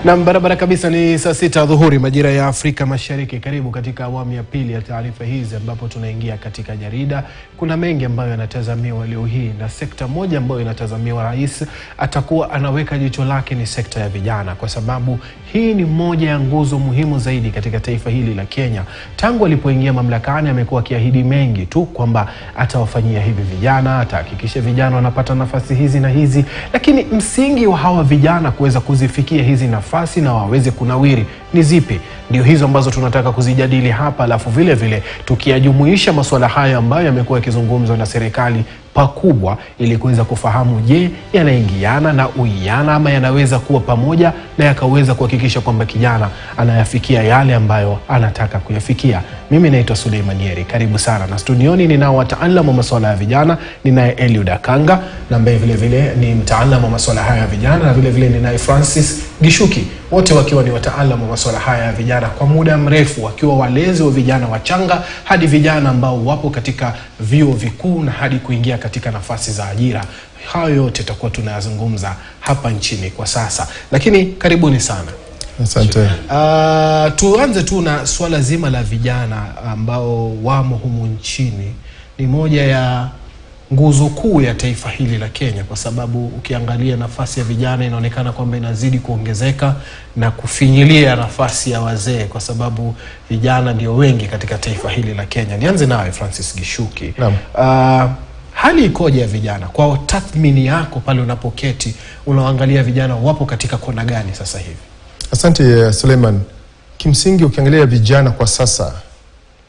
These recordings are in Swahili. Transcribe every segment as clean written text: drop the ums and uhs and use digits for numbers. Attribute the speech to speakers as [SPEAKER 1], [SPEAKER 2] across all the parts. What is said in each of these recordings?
[SPEAKER 1] Na barabara kabisa ni saa 6 dhuhuri majira ya Afrika Mashariki. Karibu katika awamu ya pili ya taarifa hizi ambapo tunaingia katika jarida. Kuna mengi ambayo yanatazamiwa leo hii, na sekta moja ambayo inatazamiwa rais atakuwa anaweka jicho lake ni sekta ya vijana, kwa sababu hii ni moja ya nguzo muhimu zaidi katika taifa hili la Kenya. Tangu alipoingia mamlakani amekuwa akiahidi mengi tu kwamba atawafanyia hivi vijana, atahakikisha vijana wanapata nafasi hizi na hizi, lakini msingi wa hawa vijana kuweza kuzifikia hizi nafasi na waweze kunawiri ni zipi? Ndio hizo ambazo tunataka kuzijadili hapa, alafu vile vile tukiyajumuisha masuala haya ambayo yamekuwa yakizungumzwa na serikali pakubwa, ili kuweza kufahamu je, yanaingiana na uiana ama yanaweza kuwa pamoja na yakaweza kuhakikisha kwamba kijana anayafikia yale ambayo anataka kuyafikia. Mimi naitwa Suleiman Yeri, karibu sana, na studioni ninao wataalamu wa masuala ya vijana. Ninaye Eliud Akanga na ambaye vile vile ni mtaalamu wa masuala haya ya vijana, na vile vile ninaye Francis Gishuki, wote wakiwa ni wataalamu wa masuala haya ya vijana kwa muda mrefu, wakiwa walezi wa vijana wachanga hadi vijana ambao wapo katika vyuo vikuu na hadi kuingia katika nafasi za ajira. Hayo yote tutakuwa tunayazungumza hapa nchini kwa sasa, lakini karibuni sana.
[SPEAKER 2] Asante.
[SPEAKER 1] Tuanze tu na swala zima la vijana ambao wamo humu nchini. Ni moja ya nguzo kuu ya taifa hili la Kenya, kwa sababu ukiangalia nafasi ya vijana inaonekana kwamba inazidi kuongezeka na kufinyilia nafasi ya wazee, kwa sababu vijana ndio wengi katika taifa hili la Kenya. Nianze nawe Francis Gishuki. Hali ikoje ya vijana kwa tathmini yako pale unapoketi, unaangalia vijana wapo katika kona gani sasa hivi?
[SPEAKER 2] Asante Suleiman. Kimsingi ukiangalia vijana kwa sasa,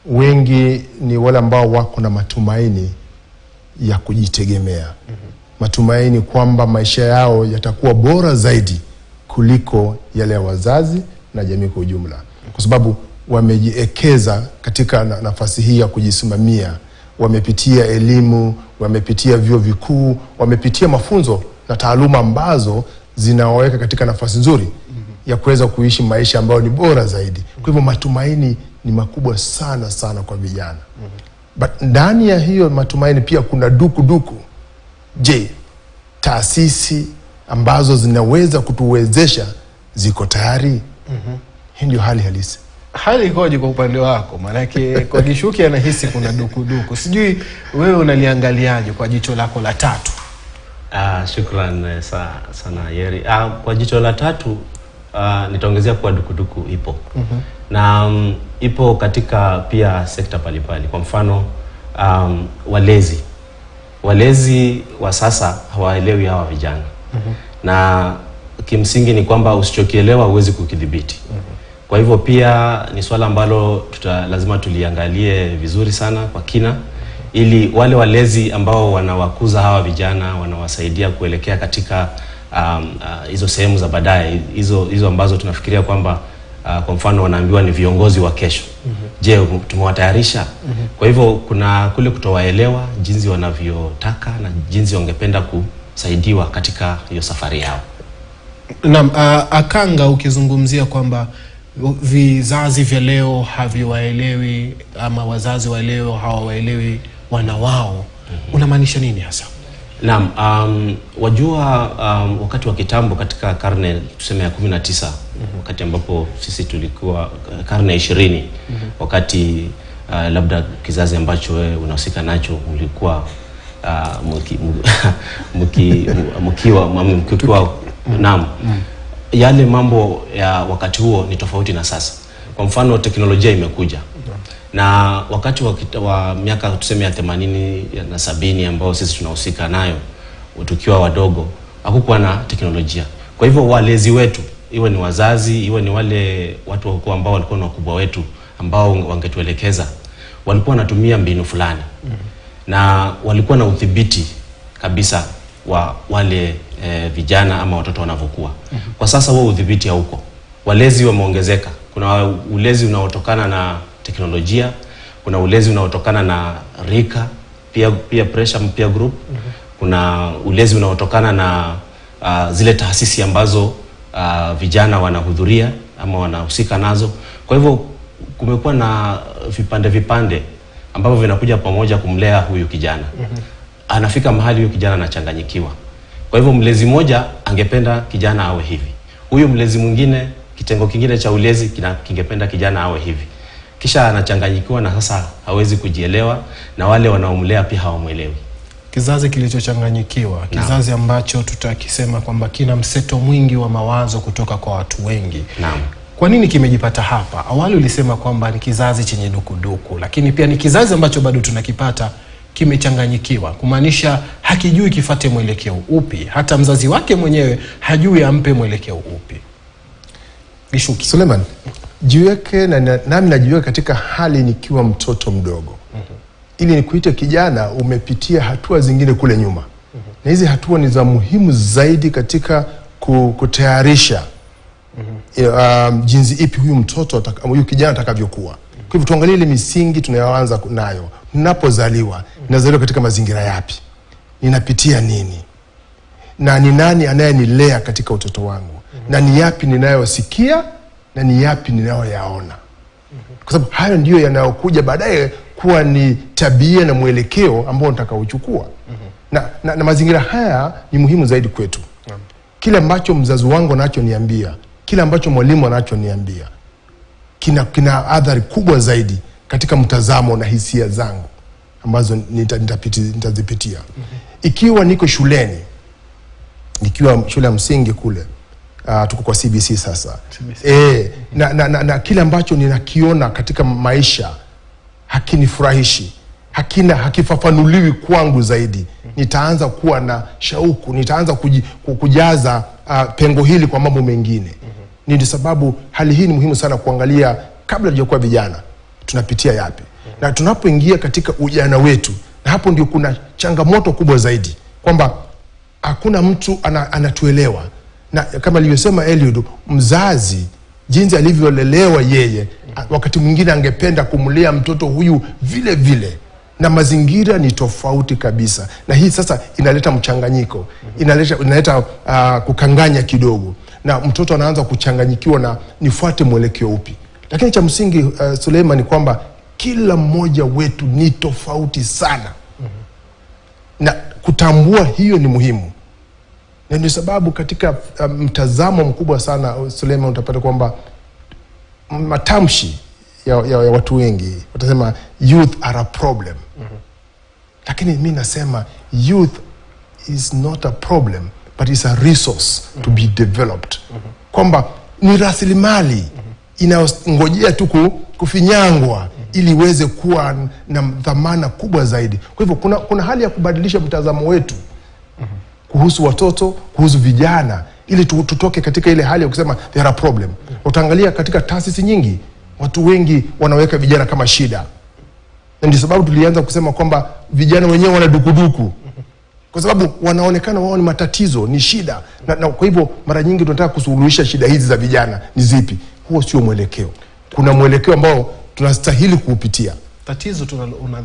[SPEAKER 2] wengi ni wale ambao wako na matumaini ya kujitegemea. Matumaini kwamba maisha yao yatakuwa bora zaidi kuliko yale ya wazazi na jamii kwa ujumla, kwa sababu wamejiekeza katika nafasi hii ya kujisimamia. Wamepitia elimu, wamepitia vyuo vikuu, wamepitia mafunzo na taaluma ambazo zinawaweka katika nafasi nzuri ya kuweza kuishi maisha ambayo ni bora zaidi. Kwa hivyo matumaini ni makubwa sana sana kwa vijana. But ndani ya hiyo matumaini pia kuna duku. Je, taasisi ambazo zinaweza kutuwezesha ziko tayari? Hii ndio hali halisi.
[SPEAKER 1] Hali ikoje kwa upande wako? Maanake kwa Gishuki anahisi kuna duku. Sijui wewe unaliangaliaje kwa jicho lako la tatu?
[SPEAKER 3] Shukran sana Yeri. Kwa jicho la tatu nitaongezea kwa duku ipo. Na ipo katika pia sekta mbalimbali. Kwa mfano walezi wa sasa hawaelewi hawa vijana. Na kimsingi ni kwamba usichokielewa huwezi kukidhibiti. Kwa hivyo pia ni swala ambalo lazima tuliangalie vizuri sana kwa kina, ili wale walezi ambao wanawakuza hawa vijana, wanawasaidia kuelekea katika hizo sehemu za baadaye, hizo ambazo tunafikiria kwamba kwa mfano wanaambiwa ni viongozi wa kesho. Je, tumewatayarisha? Kwa hivyo kuna kule kutowaelewa jinsi wanavyotaka na jinsi wangependa kusaidiwa katika hiyo safari yao.
[SPEAKER 1] Naam, Akanga, ukizungumzia kwamba vizazi vya leo haviwaelewi ama wazazi wa leo hawawaelewi wana wao, unamaanisha nini hasa?
[SPEAKER 3] Naam, wajua wakati wa kitambo katika karne tuseme ya 19, wakati ambapo sisi tulikuwa karne 20, wakati labda kizazi ambacho wewe unahusika nacho ulikuwa mkiwa naam, yale mambo ya wakati huo ni tofauti na sasa. Kwa mfano teknolojia imekuja, na wakati wa miaka tuseme ya 80 na 70 ambao sisi tunahusika nayo tukiwa wadogo, hakukuwa na teknolojia. Kwa hivyo walezi wetu, iwe ni wazazi, iwe ni wale watu wakubwa ambao walikuwa na wakubwa wetu ambao wangetuelekeza, walikuwa wanatumia mbinu fulani. Na walikuwa na udhibiti kabisa wa wale vijana ama watoto wanavyokuwa. Kwa sasa huo udhibiti hauko. Walezi wameongezeka. Kuna ulezi unaotokana na teknolojia, kuna ulezi unaotokana na rika, peer pressure, peer group. Kuna ulezi unaotokana na zile taasisi ambazo vijana wanahudhuria ama wanahusika nazo. Kwa hivyo kumekuwa na vipande ambavyo vinakuja pamoja kumlea huyu kijana. Anafika mahali huyu kijana anachanganyikiwa. Kwa hivyo mlezi mmoja angependa kijana awe hivi, huyu mlezi mwingine, kitengo kingine cha ulezi kingependa kijana awe hivi. Kisha anachanganyikiwa na sasa hawezi kujielewa, na wale wanaomlea pia hawamuelewi.
[SPEAKER 1] Kizazi kilichochanganyikiwa, kizazi ambacho tutakisema kwamba kina mseto mwingi wa mawazo kutoka kwa watu wengi.
[SPEAKER 3] Naam.
[SPEAKER 1] Kwa nini kimejipata hapa? Awali ulisema kwamba ni kizazi chenye dukuduku, lakini pia ni kizazi ambacho bado tunakipata kimechanganyikiwa, kumaanisha hakijui kifate mwelekeo upi. Hata mzazi wake mwenyewe hajui ampe mwelekeo upi. Bishuki
[SPEAKER 2] Suleiman, jiweke nami najiweka katika hali nikiwa mtoto mdogo. Ili nikuite kijana, umepitia hatua zingine kule nyuma. Na hizi hatua ni za muhimu zaidi katika kutayarisha jinsi ipi huyu kijana atakavyokuwa. Kwa hivyo tuangalie ile misingi tunayoanza nayo. Ninapozaliwa, ninazaliwa katika mazingira yapi? Ninapitia nini? Na ni nani anayenilea katika utoto wangu? Na ni yapi ninayosikia na ni yapi ninayoyaona? Kwa sababu hayo ndiyo yanayokuja baadaye kuwa ni tabia na mwelekeo ambao nitakaochukua. Na mazingira haya ni muhimu zaidi kwetu. Kile ambacho mzazi wangu anachoniambia, kile ambacho mwalimu anachoniambia, kina athari kubwa zaidi katika mtazamo na hisia zangu ambazo nitazipitia. Ikiwa niko shuleni, nikiwa shule ya msingi kule, tuko kwa CBC sasa. Na kile ambacho ninakiona katika maisha hakinifurahishi, hakifafanuliwi kwangu zaidi, nitaanza kuwa na shauku, nitaanza kujaza pengo hili kwa mambo mengine. Ni sababu hali hii ni muhimu sana kuangalia kabla hatujakuwa vijana tunapitia yapi. Na tunapoingia katika ujana wetu, na hapo ndio kuna changamoto kubwa zaidi, kwamba hakuna mtu anatuelewa. Na kama alivyosema Eliud, mzazi jinsi alivyolelewa yeye, wakati mwingine angependa kumlea mtoto huyu vile vile, na mazingira ni tofauti kabisa. Na hii sasa inaleta mchanganyiko, inaleta kukanganya kidogo, na mtoto anaanza kuchanganyikiwa na nifuate mwelekeo upi. Lakini cha msingi Suleiman, ni kwamba kila mmoja wetu ni tofauti sana. Na kutambua hiyo ni muhimu. Na ndio sababu katika mtazamo mkubwa sana Suleiman, utapata kwamba matamshi ya watu wengi watasema youth are a problem. Lakini mimi nasema youth is not a problem, but is a resource to be developed. Kwamba ni rasilimali inayongojea tu kufinyangwa ili iweze kuwa na dhamana kubwa zaidi. Kwa hivyo kuna hali ya kubadilisha mtazamo wetu kuhusu watoto, kuhusu vijana, ili tutoke katika ile hali ya kusema there are problem. Utaangalia katika taasisi nyingi, watu wengi wanaweka vijana kama shida. Na ndio sababu tulianza kusema kwamba vijana wenyewe wana dukuduku, kwa sababu wanaonekana wao ni matatizo, ni shida. Na kwa hivyo mara nyingi tunataka kusuluhisha shida hizi za vijana ni zipi? Huo sio mwelekeo. Kuna mwelekeo ambao tunastahili kuupitia.
[SPEAKER 1] Tatizo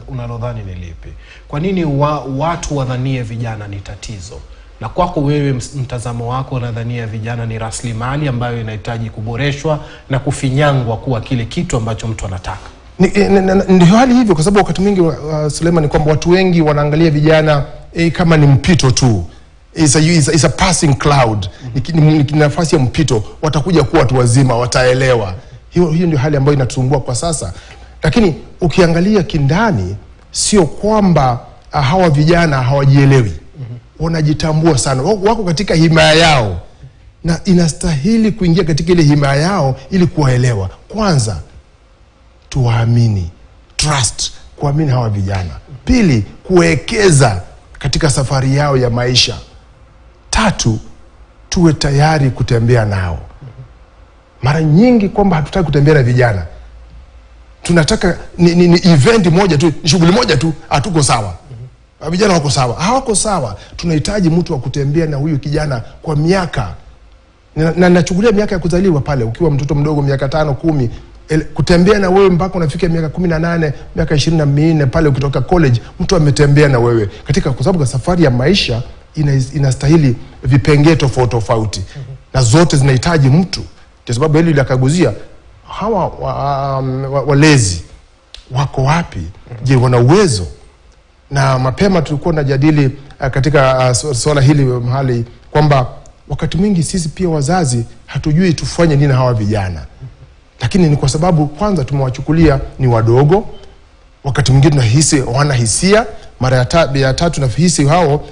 [SPEAKER 1] unalodhani ni lipi? Kwa nini watu wadhanie vijana ni tatizo? Na kwako wewe, mtazamo wako, unadhania vijana ni rasilimali ambayo inahitaji kuboreshwa na kufinyangwa kuwa kile kitu ambacho mtu anataka?
[SPEAKER 2] Ndio hali hivyo, kwa sababu wakati mwingi Suleiman, ni kwamba watu wengi wanaangalia vijana kama ni mpito tu. It's a passing cloud. Ni nafasi ya mpito, watakuja kuwa watu wazima, wataelewa. Hiyo ndio hali ambayo inatusumbua kwa sasa. Lakini ukiangalia kindani, sio kwamba hawa vijana hawajielewi. Wanajitambua sana, wako katika himaya yao, na inastahili kuingia katika ile himaya yao ili kuwaelewa. Kwanza tuwaamini, trust, kuamini hawa vijana. Pili, kuwekeza katika safari yao ya maisha. Tatu, tuwe tayari kutembea nao. Mara nyingi kwamba hatutaki kutembea na vijana, tunataka ni event moja tu, ni shughuli moja tu, hatuko sawa. Vijana wako sawa, hawako sawa. Tunahitaji mtu wa kutembea na huyu kijana kwa miaka. Na nachukulia miaka ya kuzaliwa pale, ukiwa mtoto mdogo miaka 5, 10, kutembea na wewe mpaka unafika miaka 18, miaka 24 pale ukitoka college, mtu ametembea na wewe katika, kwa sababu safari ya maisha inastahili vipengee tofauti. Na zote zinahitaji mtu. Kwa sababu hili lakaguzia hawa walezi wako wapi? Je, wana uwezo? Na mapema tulikuwa tunajadili katika swala hili mahali kwamba wakati mwingi sisi pia wazazi hatujui tufanye nini hawa vijana. Lakini ni kwa sababu kwanza tumewachukulia ni wadogo, wakati mwingine tunahisi wana hisia, mara ya tatu nahisi hao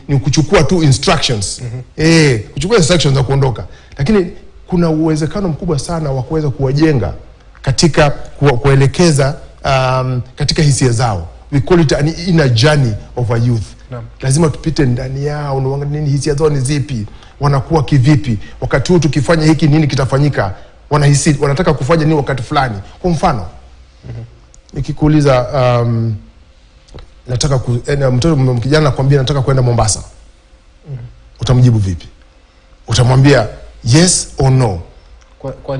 [SPEAKER 2] ni kuchukua tu instructions. Kuchukua instructions za kuondoka. Lakini kuna uwezekano mkubwa sana wa kuweza kuwajenga katika kuelekeza katika hisia zao. We call it an inner journey of a youth. Lazima tupite ndani yao, unaangalia nini hisia zao ni zipi, wanakuwa kivipi, wakati huu tukifanya hiki nini kitafanyika, wanahisi wanataka kufanya nini wakati fulani. Kwa mfano nikikuuliza nataka mtoto kijana anakuambia nataka kwenda Mombasa, utamjibu vipi? Utamwambia yes or no?
[SPEAKER 1] Kwa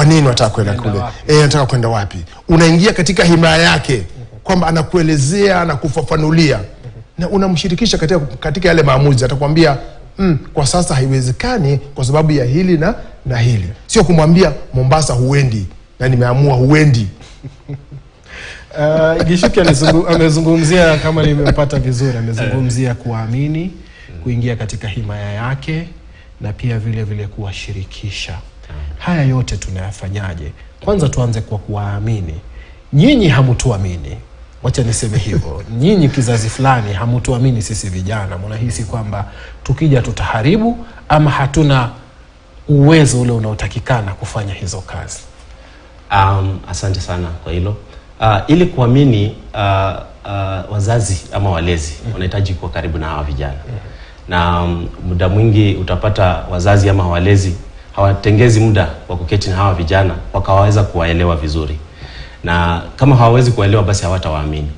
[SPEAKER 1] nini
[SPEAKER 2] unataka kwenda kule? Nataka kwenda wapi? Unaingia katika himaya yake kwamba anakuelezea na kufafanulia na unamshirikisha katika yale maamuzi. Atakwambia kwa sasa haiwezekani kwa sababu ya hili na hili. Sio kumwambia Mombasa huendi na nimeamua huendi.
[SPEAKER 1] Gishuki amezungumzia, kama nimepata vizuri, amezungumzia kuamini, kuingia katika himaya yake na pia vile vile kuwashirikisha. Haya yote tunayafanyaje? Kwanza tuanze kwa kuwaamini. Nyinyi hamutuamini. Wacha niseme hivyo. Nyinyi kizazi fulani hamutuamini sisi vijana. Mnahisi kwamba tukija tutaharibu ama hatuna uwezo ule unaotakikana kufanya hizo kazi.
[SPEAKER 3] Asante sana kwa hilo. Ili kuamini, wazazi ama walezi wanahitaji kuwa karibu na hawa vijana. Na muda mwingi utapata wazazi ama walezi hawatengezi muda wa kuketi na hawa vijana wakaweza kuwaelewa vizuri. Na kama hawawezi kuelewa basi hawatawaamini.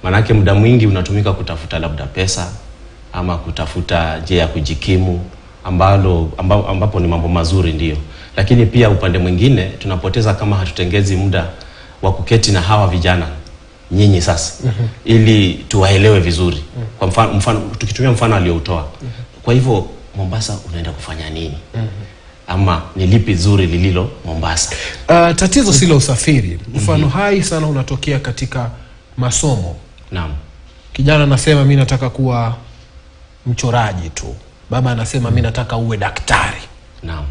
[SPEAKER 3] Manake muda mwingi unatumika kutafuta labda pesa ama kutafuta njia ya kujikimu ambapo ni mambo mazuri ndio. Lakini pia upande mwingine tunapoteza kama hatutengezi muda wa kuketi na hawa vijana nyinyi sasa ili tuwaelewe vizuri. Kwa mfano tukitumia mfano aliyoutoa. Kwa hivyo Mombasa unaenda kufanya nini? Ama ni lipi zuri lililo Mombasa?
[SPEAKER 1] Tatizo silo usafiri. Mfano hai sana unatokea katika masomo.
[SPEAKER 3] Naam.
[SPEAKER 1] Kijana anasema mimi nataka kuwa mchoraji tu. Baba anasema mimi nataka uwe daktari.
[SPEAKER 3] Naam.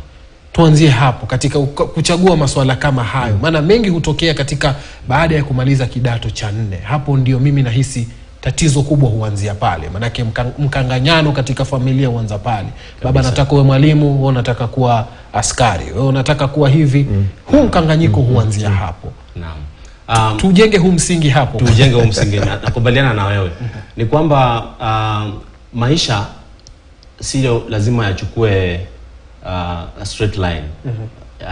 [SPEAKER 1] Tuanzie hapo katika kuchagua masuala kama hayo. Maana mengi hutokea katika baada ya kumaliza kidato cha 4. Hapo ndio mimi nahisi tatizo kubwa huanzia pale. Manake mkanganyano katika familia huanza pale. Baba anataka uwe mwalimu, wewe unataka kuwa askari, wewe unataka kuwa hivi. Huu mkanganyiko huanzia hapo.
[SPEAKER 3] Naam.
[SPEAKER 1] Tujenge huu msingi hapo.
[SPEAKER 3] Tujenge huu msingi. Nakubaliana na wewe. Ni kwamba maisha sio lazima yachukue a straight line.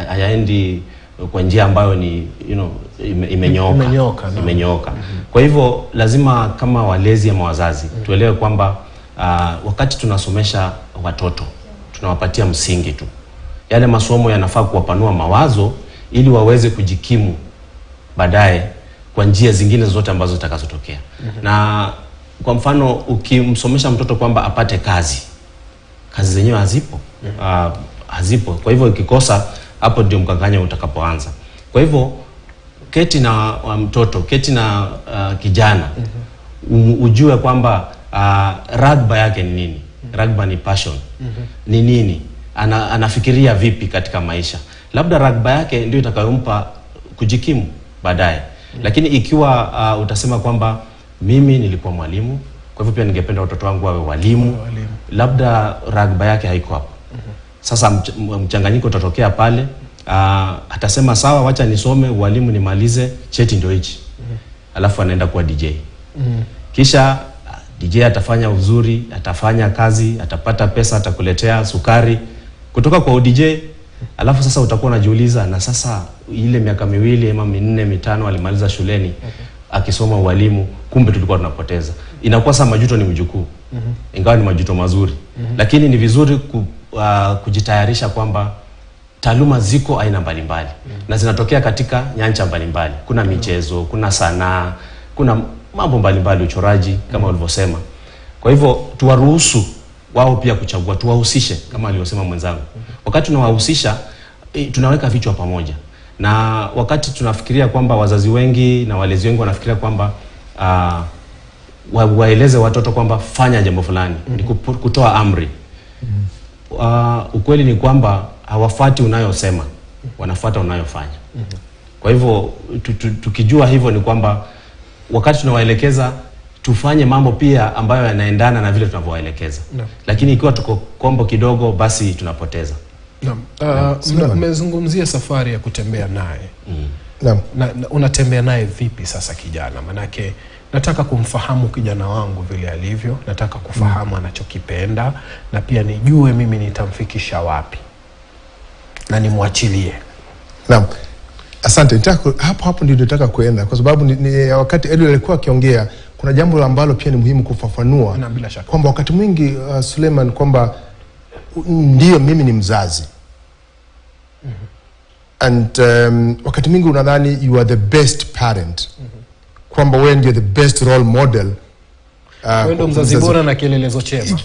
[SPEAKER 3] Hayaendi kwa njia ambayo ni imenyooka. Kwa hivyo lazima kama walezi ama wazazi tuelewe kwamba wakati tunasomesha watoto tunawapatia msingi tu. Yale masomo yanafaa kuwapanua mawazo ili waweze kujikimu baadaye kwa njia zingine zote ambazo zitakazotokea. Na kwa mfano ukimsomesha mtoto kwamba apate kazi zenyewe hazipo. Kwa hivyo ikikosa, hapo ndio mkanganya utakapoanza. Kwa hivyo keti na mtoto, keti na kijana, ujue kwamba ragba yake ni nini. Ragba ni passion. Ni nini? Anafikiria vipi katika maisha. Labda ragba yake ndio itakayompa kujikimu baadaye. Lakini ikiwa utasema kwamba mimi nilikuwa mwalimu, kwa hivyo pia ningependa watoto wangu wawe walimu, labda ragba yake haiko hapo. Sasa mchanganyiko utatokea pale. Atasema sawa, wacha nisome walimu nimalize, cheti ndio hichi. Alafu anaenda kuwa DJ. Kisha DJ atafanya uzuri, atafanya kazi, atapata pesa, atakuletea sukari kutoka kwa DJ. Alafu sasa utakuwa unajiuliza, na sasa ile miaka 2 ama 4 5 alimaliza shuleni akisoma walimu, kumbe tulikuwa tunapoteza. Inakuwa sasa majuto ni mjukuu. Ingawa ni majuto mazuri. Lakini ni vizuri kujitayarisha kwamba taaluma ziko aina mbalimbali na zinatokea katika nyanja mbalimbali. Kuna michezo, kuna sanaa, kuna mambo mbalimbali, uchoraji kama ulivyosema. Kwa hivyo tuwaruhusu wao pia kuchagua, tuwahusishe kama alivyosema mwenzangu. Wakati tunawahusisha, tunaweka vichwa pamoja. Na wakati tunafikiria kwamba wazazi wengi na walezi wengi wanafikiria kwamba waeleze watoto kwamba fanya jambo fulani, ni kutoa amri. Ukweli ni kwamba hawafuati unayosema, wanafuata unayofanya. Kwa hivyo tukijua hivyo ni kwamba wakati tunawaelekeza tufanye mambo pia ambayo yanaendana na vile tunavyowaelekeza. Lakini ikiwa tuko kombo kidogo, basi tunapoteza.
[SPEAKER 1] Mmezungumzia safari ya kutembea naye. Na unatembea naye vipi sasa kijana? Manake nataka kumfahamu kijana wangu vile alivyo, nataka kufahamu anachokipenda, na pia nijue mimi nitamfikisha wapi na nimwachilie.
[SPEAKER 2] Naam. Asante. Hapo ndio nataka kuenda, kwa sababu ni wakati Elio alikuwa akiongea, kuna jambo ambalo pia ni muhimu kufafanua, kwamba wakati mwingi Suleiman, kwamba ndio mimi ni mzazi. And wakati mwingi unadhani you are the best parent. Kwamba wewe ndio the best role model.
[SPEAKER 1] Wewe ndio mzazi bora na kielelezo chema.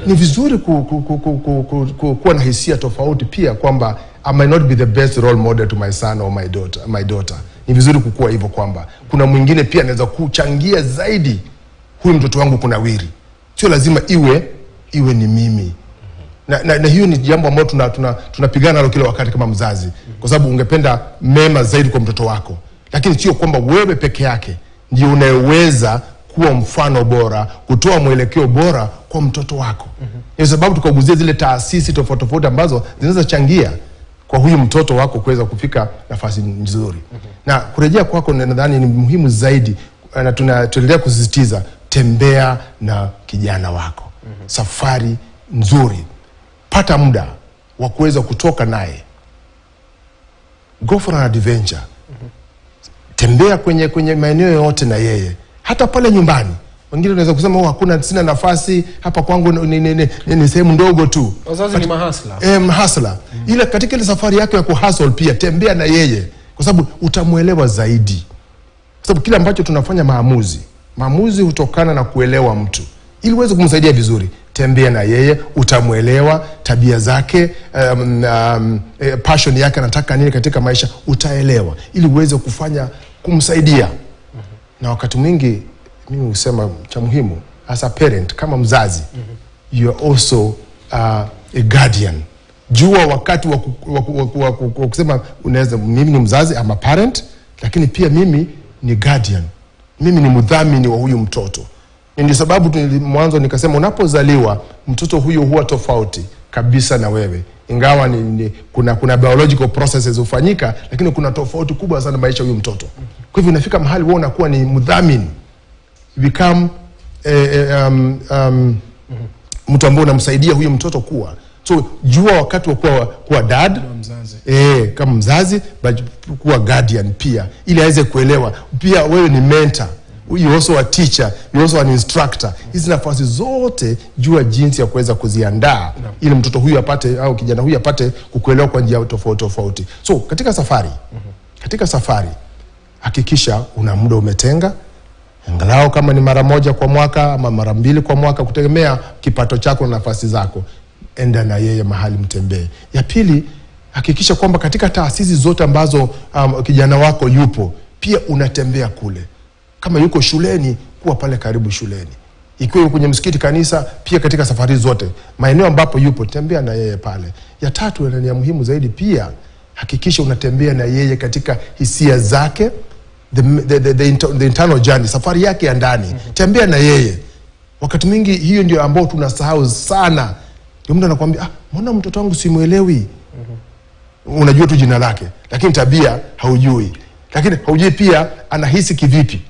[SPEAKER 2] Ni vizuri kuwa na hisia tofauti pia, kwamba I might not be the best role model to my son or my daughter. Ni vizuri kukua hivyo, kwamba kuna mwingine pia anaweza kuchangia zaidi huyu mtoto wangu kunawiri. Sio lazima iwe ni mimi. Na hiyo ni jambo ambalo tunapigana nalo kila wakati kama mzazi, kwa sababu ungependa mema zaidi kwa mtoto wako, lakini sio kwamba wewe peke yake ndio unayeweza kuwa mfano bora, kutoa mwelekeo bora kwa mtoto wako. Kwa sababu tukaguzia zile taasisi tofauti ambazo zinaweza changia kwa huyu mtoto wako kuweza kufika nafasi nzuri. Na kurejea kwako, nadhani ni muhimu zaidi, na tunaendelea kusisitiza, tembea na kijana wako. Safari nzuri. Pata muda wa kuweza kutoka naye. Go for an adventure. Tembea kwenye maeneo yote na yeye. Hata pale nyumbani. Wengine wanaweza kusema sina nafasi hapa kwangu, ni sehemu ndogo tu.
[SPEAKER 1] Wazazi ni mahasla.
[SPEAKER 2] Mahasla. Ila katika ile safari yake ya kuhustle pia tembea na yeye, kwa sababu utamuelewa zaidi. Kwa sababu kile ambacho tunafanya maamuzi hutokana na kuelewa mtu. Ili uweze kumsaidia vizuri, tembea na yeye, utamuelewa tabia zake, passion yake, anataka nini katika maisha, utaelewa, ili uweze kumsaidia. Na wakati mwingi mimi husema cha muhimu as a parent, kama mzazi, you are also a guardian. Jua wakati wa kusema unaweza, mimi ni mzazi, I'm a parent, lakini pia mimi ni guardian. Mimi ni mdhamini wa huyu mtoto. Ndio sababu mwanzo nikasema unapozaliwa mtoto huyo huwa tofauti kabisa na wewe. Ingawa kuna biological processes hufanyika, lakini kuna tofauti kubwa sana maisha huyu mtoto. Kwa hivyo unafika mahali wewe unakuwa ni mdhamini. Become mtu ambaye unamsaidia huyu mtoto kuwa. So jua wakati wa kuwa dad, kama mzazi, but kuwa guardian pia, ili aweze kuelewa pia wewe ni mentor. You also a teacher, you also an instructor. Hizi nafasi zote jua jinsi ya kuweza kuziandaa ili mtoto huyu apate, au kijana huyu apate kukuelewa kwa njia tofauti. So katika safari hakikisha una muda umetenga, angalau kama ni mara moja kwa mwaka ama mara mbili kwa mwaka, kutegemea kipato chako na nafasi zako. Enda na yeye mahali, mtembee. Ya pili, hakikisha kwamba katika taasisi zote ambazo kijana wako yupo, pia unatembea kule. Kama yuko shuleni, kuwa pale karibu shuleni. Ikiwa yuko kwenye msikiti, kanisa, pia katika safari zote, maeneo ambapo yupo, tembea na yeye pale. Ya tatu, na ni ya muhimu zaidi pia, hakikisha unatembea na yeye katika hisia zake, the internal journey, safari yake ya ndani. Tembea na yeye. Wakati mwingi hiyo ndio ambao tunasahau sana. Ndio mtu anakuambia, mbona mtoto wangu simuelewi? Unajua tu jina lake, lakini tabia haujui. Lakini haujui pia anahisi kivipi.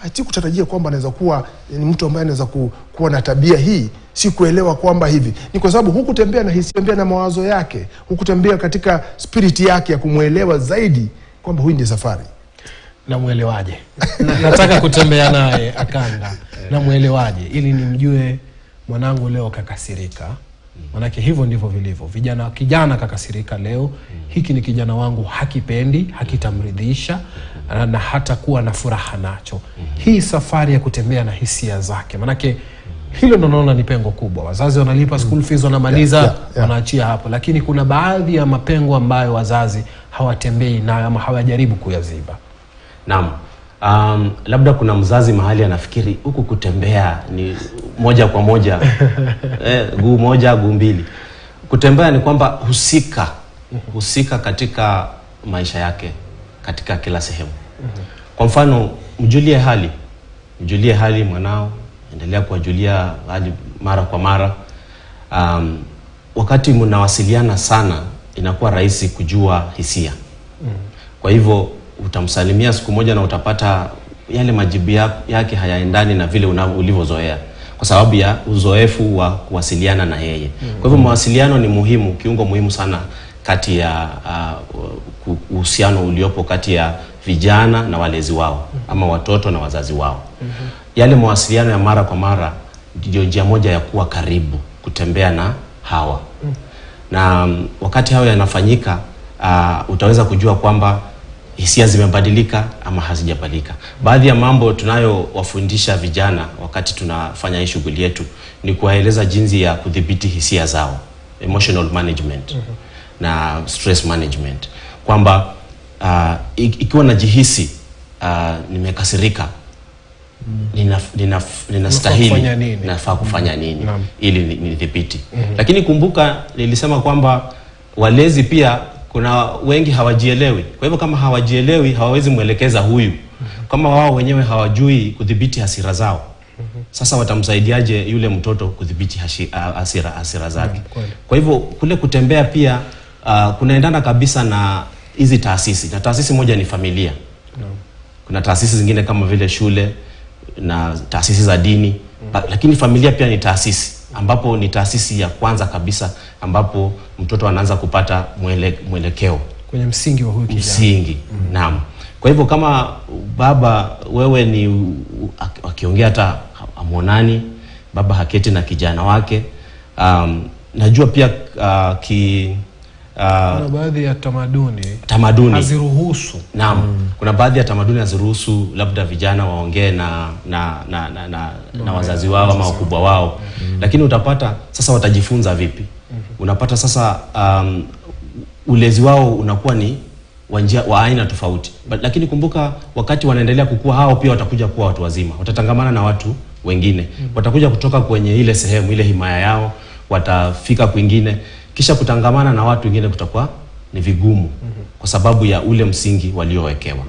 [SPEAKER 2] Ati kutarajia kwamba anaweza kuwa ni mtu ambaye anaweza kuwa na tabia hii, si kuelewa kwamba hivi. Ni kwa sababu hukutembea na hisia, tembea na mawazo yake, hukutembea katika spirit yake ya kumuelewa zaidi kwamba huyu ndiye safari.
[SPEAKER 1] Na muelewaje? Nataka kutembea naye akanda. Na muelewaje ili nimjue mwanangu leo kakasirika. Manake hivyo ndivyo vilivyo. Kijana kakasirika leo, hiki ni kijana wangu hakipendi, hakitamridhisha, na hata kuwa na furaha nacho. Hii safari ya kutembea na hisia zake. Manake hilo ndo naona ni pengo kubwa. Wazazi wanalipa school fees, wanamaliza, wanaachia hapo. Lakini kuna baadhi ya mapengo ambayo wazazi hawatembei na ama hawajaribu kuyaziba.
[SPEAKER 3] Naam. Labda kuna mzazi mahali anafikiri huku kutembea ni moja kwa moja, guu moja guu mbili. Kutembea ni kwamba husika katika maisha yake katika kila sehemu. Kwa mfano, mjulie hali mwanao, endelea kuwajulia hali mara kwa mara. Wakati mnawasiliana sana, inakuwa rahisi kujua hisia. Kwa hivyo utamsalimia siku moja na utapata yale majibu yake hayaendani na vile ulivyozoea, kwa sababu ya uzoefu wa kuwasiliana na yeye. Kwa hivyo mawasiliano ni muhimu, kiungo muhimu sana kati ya uhusiano uliopo kati ya vijana na walezi wao, ama watoto na wazazi wao. Yale mawasiliano ya mara kwa mara ndio njia moja ya kuwa karibu, kutembea na hawa. Na wakati hayo yanafanyika, utaweza kujua kwamba hisia zimebadilika ama hazijabadilika. Baadhi ya mambo tunayowafundisha vijana wakati tunafanya hii shughuli yetu ni kuwaeleza jinsi ya kudhibiti hisia zao, emotional management na stress management. Kwamba ikiwa najihisi nimekasirika, ninastahili, nafaa kufanya nini ili nidhibiti. Lakini kumbuka nilisema kwamba walezi pia kuna wengi hawajielewi. Kwa hivyo kama hawajielewi, hawawezi mwelekeza huyu. Kama wao wenyewe hawajui kudhibiti hasira zao, sasa watamsaidiaje yule mtoto kudhibiti hasira zake? Kwa hivyo kule kutembea pia kunaendana kabisa na hizi taasisi. Na taasisi moja ni familia. Kuna taasisi zingine kama vile shule na taasisi za dini. Lakini familia pia ni taasisi, ambapo ni taasisi ya kwanza kabisa ambapo mtoto anaanza kupata mwelekeo
[SPEAKER 1] kwenye msingi wa huyu
[SPEAKER 3] kijana. Naam. Kwa hivyo kama baba wewe ni akiongea hata amuonani, baba haketi na kijana wake, najua pia
[SPEAKER 1] kuna baadhi ya tamaduni haziruhusu.
[SPEAKER 3] Naam. Kuna baadhi ya tamaduni haziruhusu labda vijana waongee na wazazi wao ama wakubwa wao. Lakini utapata sasa watajifunza vipi? Unapata sasa ulezi wao unakuwa ni wa aina tofauti. Lakini kumbuka wakati wanaendelea kukua, hao pia watakuja kuwa watu wazima. Watatangamana na watu wengine. Watakuja kutoka kwenye ile sehemu, ile himaya yao, watafika kwingine. Kisha kutangamana na watu wengine kutakuwa ni vigumu kwa sababu ya ule msingi waliowekewa.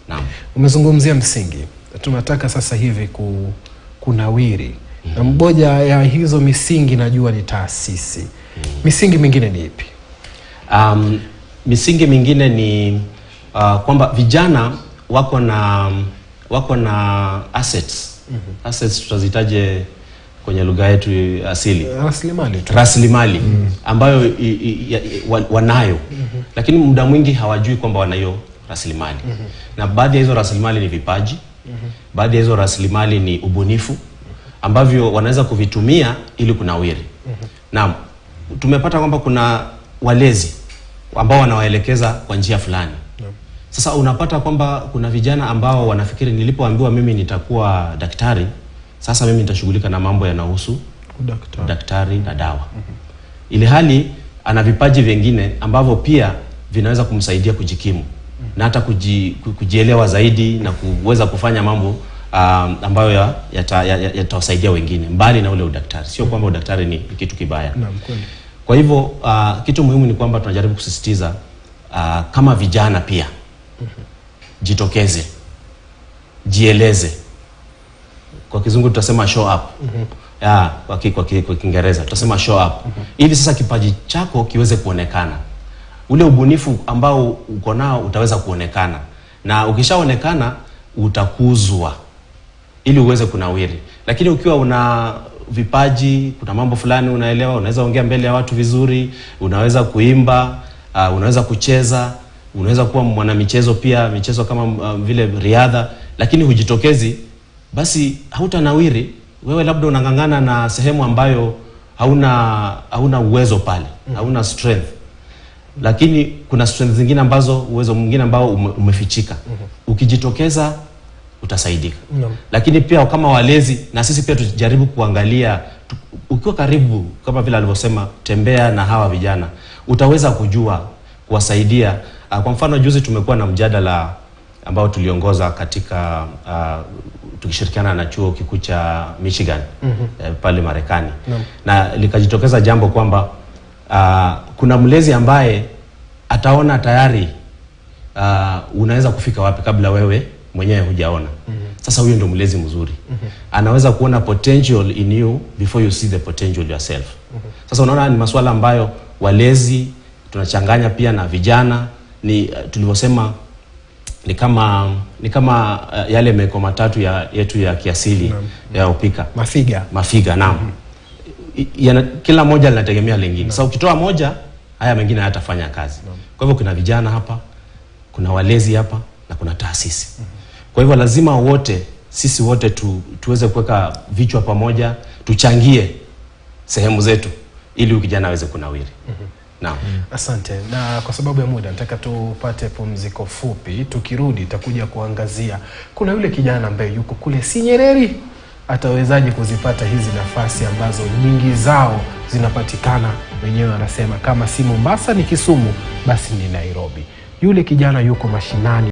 [SPEAKER 3] Naam.
[SPEAKER 1] Umezungumzia msingi. Tunataka sasa hivi kunawiri. Na mmoja ya hizo misingi najua ni taasisi. Misingi mingine ni ipi?
[SPEAKER 3] Misingi mingine ni kwamba vijana wako na assets. Assets tutazitaje kwenye lugha yetu asili? Rasilimali ambayo wanayo. Lakini muda mwingi hawajui kwamba wanayo rasilimali. Na baadhi ya hizo rasilimali ni vipaji. Baadhi ya hizo rasilimali ni ubunifu ambavyo wanaweza kuvitumia ili kunawiri. Naam, tumepata kwamba kuna walezi ambao wanawaelekeza kwa njia fulani. Sasa unapata kwamba kuna vijana ambao wanafikiri nilipoambiwa mimi nitakuwa daktari, sasa mimi nitashughulika na mambo yanayohusu daktari na dawa. Ile hali ana vipaji vingine ambavyo pia vinaweza kumsaidia kujikimu na hata kujielewa zaidi na kuweza kufanya mambo ambayo yatawasaidia wengine mbali na ule udaktari. Sio kwamba udaktari ni kitu kibaya. Kwa hivyo kitu muhimu ni kwamba tunajaribu kusisitiza kama vijana pia jitokeze, jieleze. Kwa kizungu tutasema show up. Kwa Kiingereza tutasema show up. Ili sasa kipaji chako kiweze kuonekana. Ule ubunifu ambao uko nao utaweza kuonekana. Na ukishaonekana utakuzwa ili uweze kunawiri. Lakini ukiwa una vipaji, kuna mambo fulani unaelewa, unaweza ongea mbele ya watu vizuri, unaweza kuimba, unaweza kucheza, unaweza kuwa mwanamichezo pia, michezo kama vile riadha, lakini hujitokezi, basi hautanawiri. Wewe labda unangangana na sehemu ambayo hauna uwezo pale, hauna strength. Lakini kuna strength zingine ambazo, uwezo mwingine ambao umefichika. Ukijitokeza utasaidika. Lakini pia kama walezi na sisi pia tujaribu kuangalia, ukiwa karibu kama vile alivyosema, tembea na hawa vijana, utaweza kujua kuwasaidia. Kwa mfano juzi tumekuwa na mjadala ambao tuliongoza katika tukishirikiana na chuo kikuu cha Michigan pale Marekani. Na likajitokeza jambo kwamba kuna mlezi ambaye ataona tayari unaweza kufika wapi kabla wewe mwenyewe hujaona. Sasa huyo ndio mlezi mzuri. Anaweza kuona potential in you before you see the potential yourself. Sasa unaona ni masuala ambayo walezi tunachanganya pia na vijana. Ni tulivyosema ni kama yale meko matatu yetu ya kiasili ya upika. Mafiga, naam. Kila moja linategemea lingine. Sasa ukitoa moja, haya mengine hayatafanya kazi. Kwa hivyo kuna vijana hapa, kuna walezi hapa na kuna taasisi. Kwa hivyo lazima sisi wote tuweze kuweka vichwa pamoja, tuchangie sehemu zetu ili kijana aweze kunawiri. Naam.
[SPEAKER 1] Asante. Na kwa sababu ya muda nataka tupate pumziko fupi. Tukirudi takuja kuangazia kuna yule kijana ambaye yuko kule Sinyereri, atawezaje kuzipata hizi nafasi ambazo nyingi zao zinapatikana, wenyewe anasema kama si Mombasa ni Kisumu basi ni Nairobi. Yule kijana yuko mashinani.